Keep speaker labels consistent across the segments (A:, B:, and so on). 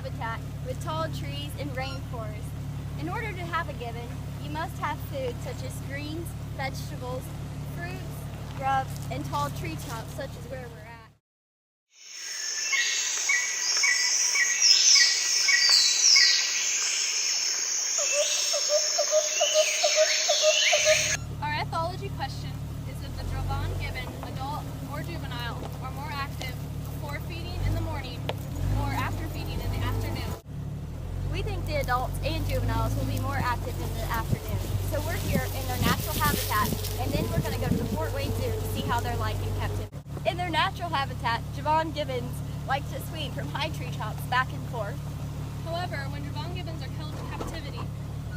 A: habitat with tall trees and rainforests. In order to have a gibbon, you must have food such as greens, vegetables, fruits, grubs, and tall tree tops such as where we're at.
B: Our ethology question is if the Javan Gibbon, adult or juvenile, are more active before feeding in the morning or after feeding in the afternoon.
A: We think the adults and juveniles will be more active in the afternoon. So we're here in their natural habitat, and then we're going to go to the Fort Wayne Zoo to see how they're like in captivity. In their natural habitat, Javan Gibbons like to swing from high tree tops back and forth.
B: However, when Javan Gibbons are held in captivity,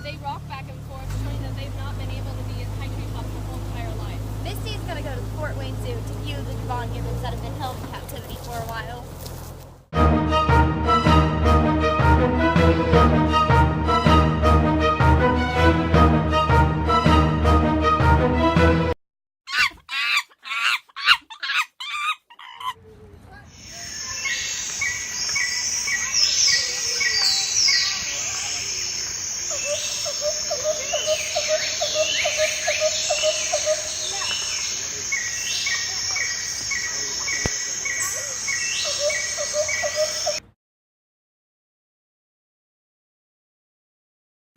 B: they rock back and forth, showing that they've not been able to be in high tree tops their whole entire life.
A: Misty is going to go to the Fort Wayne Zoo to view the Javan Gibbons that have been held in captivity for a while.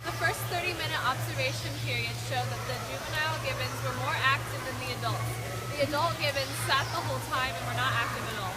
B: The first 30-minute observation period showed that the juvenile gibbons were more active than the adults. The adult gibbons sat the whole time and were not active at all.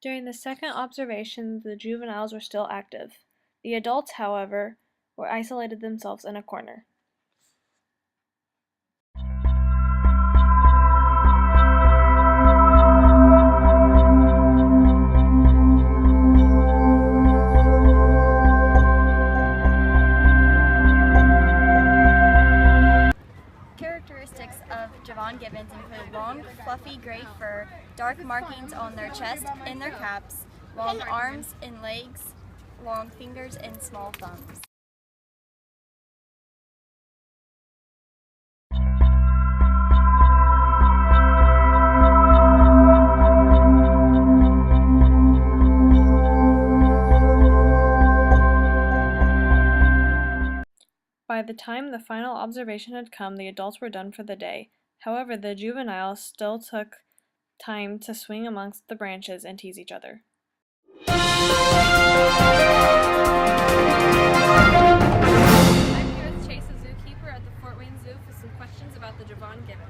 C: During the second observation, the juveniles were still active. The adults, however, were isolated themselves in a corner.
A: Characteristics of Javan Gibbons include long, fluffy gray fur, dark markings on their chest and their caps, long arms and legs, long fingers, and small thumbs.
C: By the time the final observation had come, the adults were done for the day. However, the juveniles still took time to swing amongst the branches and tease each other.
B: I'm here with Chase, a zookeeper at the Fort Wayne Zoo, for some questions about the Javan Gibbon.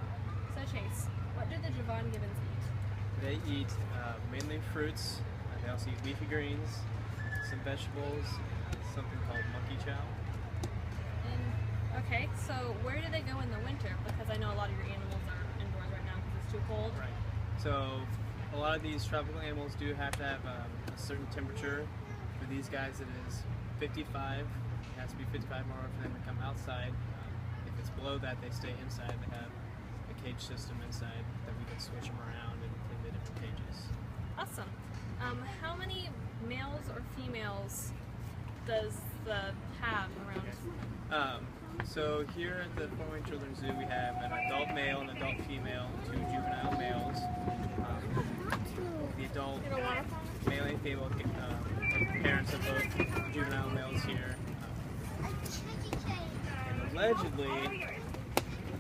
B: So Chase, what do the Javan Gibbons eat?
D: They eat mainly fruits. They also eat leafy greens, some vegetables, something called monkey chow.
B: Okay, so where do they go in the winter? Because I know a lot of your animals are indoors right now because it's too cold.
D: Right. So a lot of these tropical animals do have to have a certain temperature. For these guys it is 55. It has to be 55 in order for them to come outside. If it's below that, they stay inside. They have a cage system inside that we can switch them around and clean the different cages.
B: Awesome. How many males or females does the have around?
D: So here at the Fort Wayne Children's Zoo we have an adult male and adult female, 2 juvenile males. The adult male and female are parents of both juvenile males here. And allegedly,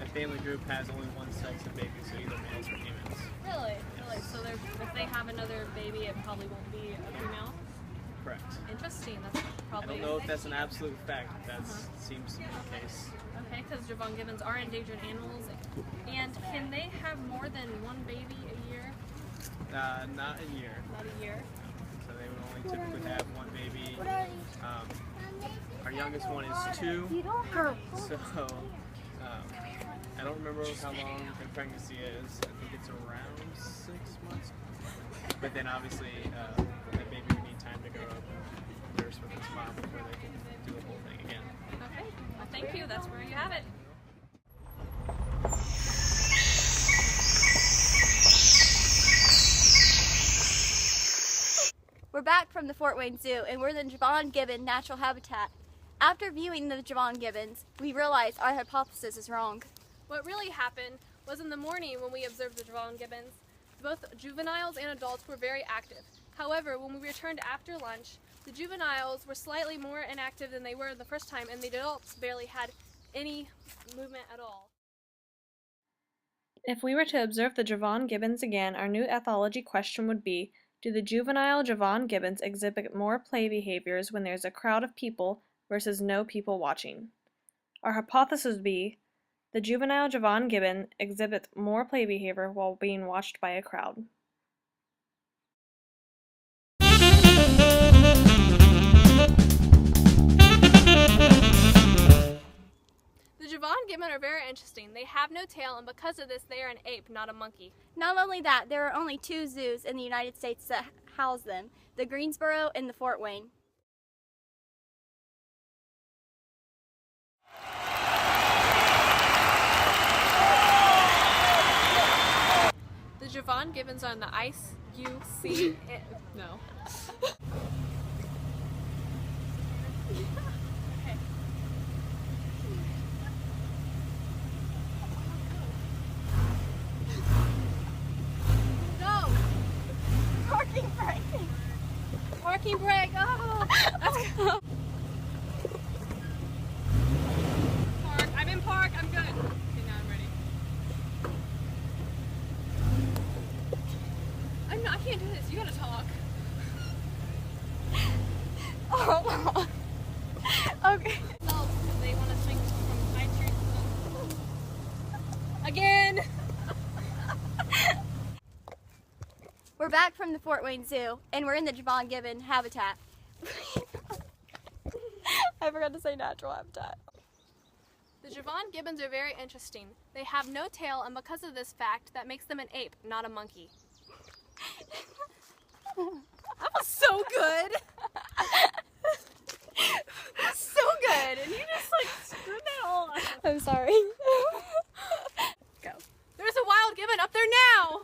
D: a family group has only one sex of babies, so either males or females.
B: Really?
D: Yes.
B: Really? So if they have another baby, it probably won't be a female?
D: Correct.
B: Interesting. That's
D: I
B: probably...
D: don't know if that's an absolute fact, but that seems to be the case.
B: Okay, because Javan Gibbons are endangered animals. And can they have more than one baby a year?
D: Not a year.
B: Not a year?
D: So they would only typically have one baby. Our youngest one is 2. So I don't remember how long the pregnancy is. I think it's around 6 months. But then obviously, the baby would need time to grow up and nurse with its mom before they can do the whole thing again.
B: Okay, well, thank you. That's where you have it.
A: We're back from the Fort Wayne Zoo, and we're in the Javan Gibbon natural habitat. After viewing the Javan Gibbons, we realized our hypothesis is wrong.
B: What really happened was in the morning when we observed the Javan Gibbons, both juveniles and adults were very active. However, when we returned after lunch, the juveniles were slightly more inactive than they were the first time, and the adults barely had any movement at all.
C: If we were to observe the Javan Gibbons again, our new ethology question would be, do the juvenile Javan Gibbons exhibit more play behaviors when there's a crowd of people versus no people watching? Our hypothesis would be, the juvenile Javan Gibbon exhibits more play behavior while being watched by a crowd.
B: The Javan Gibbon are very interesting. They have no tail, and because of this, they are an ape, not a monkey.
A: Not only that, there are only 2 zoos in the United States that house them, the Greensboro and the Fort Wayne.
B: The Javan Gibbons are in the IUC. No. No!
A: Parking brake!
B: Parking brake! Oh! Let's go! Park. I'm in park. I'm good. Okay, now I'm ready. I can't do this. You gotta talk.
A: Oh. Okay.
B: No, they want to swing from high trees to again.
A: We're back from the Fort Wayne Zoo, and we're in the Javan Gibbon habitat. I forgot to say natural habitat.
B: The Javan Gibbons are very interesting. They have no tail, and because of this fact, that makes them an ape, not a monkey. That was so good.
A: So good!
B: And you just like screwed that all up.
A: I'm sorry.
B: Go. There's a wild gibbon up there now.